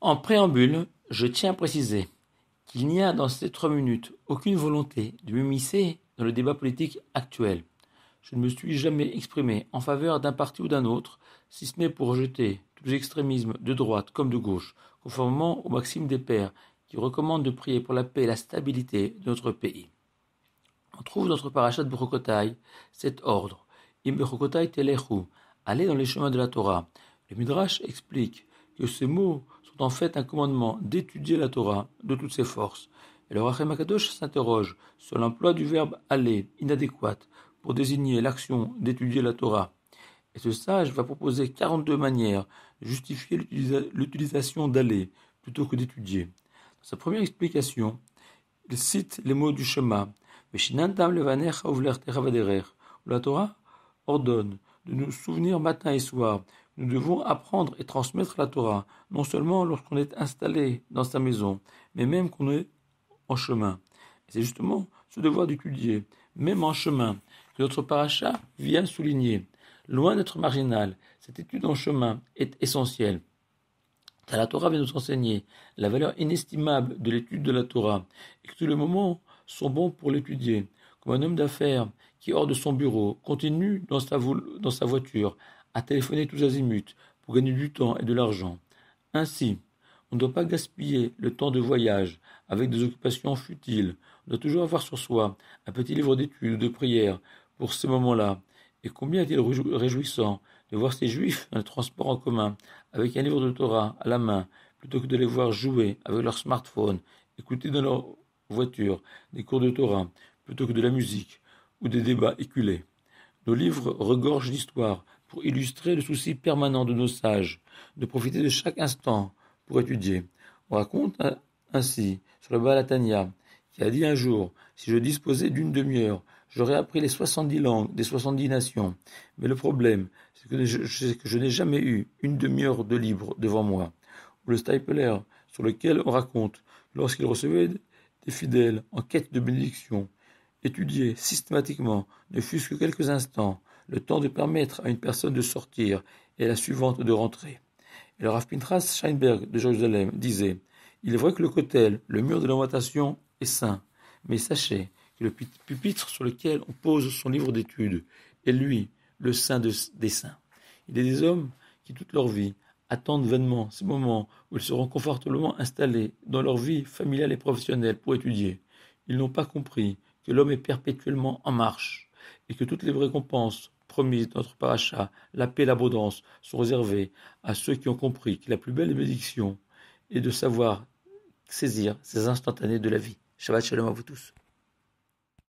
En préambule, je tiens à préciser qu'il n'y a dans ces 3 minutes aucune volonté de m'immiscer dans le débat politique actuel. Je ne me suis jamais exprimé en faveur d'un parti ou d'un autre, si ce n'est pour rejeter tous les extrémismes de droite comme de gauche, conformément aux maximes des pères qui recommandent de prier pour la paix et la stabilité de notre pays. On trouve dans notre parachat de Bechokotai cet ordre. Im Bechokotai telechu, allez dans les chemins de la Torah. Le Midrash explique que ces mots sont en fait un commandement d'étudier la Torah de toutes ses forces. Et le Rachem Akadosh s'interroge sur l'emploi du verbe aller inadéquat pour désigner l'action d'étudier la Torah. Et ce sage va proposer 42 manières de justifier l'utilisation d'aller plutôt que d'étudier. Dans sa première explication, il cite les mots du Shema. La Torah ordonne de nous souvenir matin et soir. Nous devons apprendre et transmettre la Torah, non seulement lorsqu'on est installé dans sa maison, mais même qu'on est en chemin. Et c'est justement ce devoir d'étudier, même en chemin, que notre paracha vient souligner. Loin d'être marginal, cette étude en chemin est essentielle. Car la Torah vient nous enseigner la valeur inestimable de l'étude de la Torah, et que tous les moments sont bons pour l'étudier, comme un homme d'affaires qui, hors de son bureau, continue dans sa voiture à téléphoner tous azimuts pour gagner du temps et de l'argent. Ainsi, on ne doit pas gaspiller le temps de voyage avec des occupations futiles. On doit toujours avoir sur soi un petit livre d'études ou de prières pour ces moments-là. Et combien est-il réjouissant de voir ces juifs dans le transport en commun avec un livre de Torah à la main, plutôt que de les voir jouer avec leur smartphone, écouter dans leur voiture des cours de Torah, plutôt que de la musique ou des débats éculés. Nos livres regorgent d'histoires pour illustrer le souci permanent de nos sages, de profiter de chaque instant pour étudier. On raconte ainsi sur le Baal HaTanya, qui a dit un jour, si je disposais d'une demi-heure, j'aurais appris les 70 langues des 70 nations. Mais le problème, c'est que je n'ai jamais eu une demi-heure de libre devant moi. Ou le Stapler, sur lequel on raconte, lorsqu'il recevait des fidèles en quête de bénédiction, étudier systématiquement, ne fût-ce que quelques instants, le temps de permettre à une personne de sortir et à la suivante de rentrer. Et le Rav Pinchas Scheinberg de Jérusalem disait, il est vrai que le kotel, le mur de l'orientation, est saint, mais sachez que le pupitre sur lequel on pose son livre d'études est lui, le saint des saints. Il y a des hommes qui, toute leur vie, attendent vainement ces moments où ils seront confortablement installés dans leur vie familiale et professionnelle pour étudier. Ils n'ont pas compris que l'homme est perpétuellement en marche et que toutes les récompenses promises dans notre paracha, la paix et l'abondance, sont réservées à ceux qui ont compris que la plus belle bénédiction est de savoir saisir ces instantanés de la vie. Shabbat shalom à vous tous.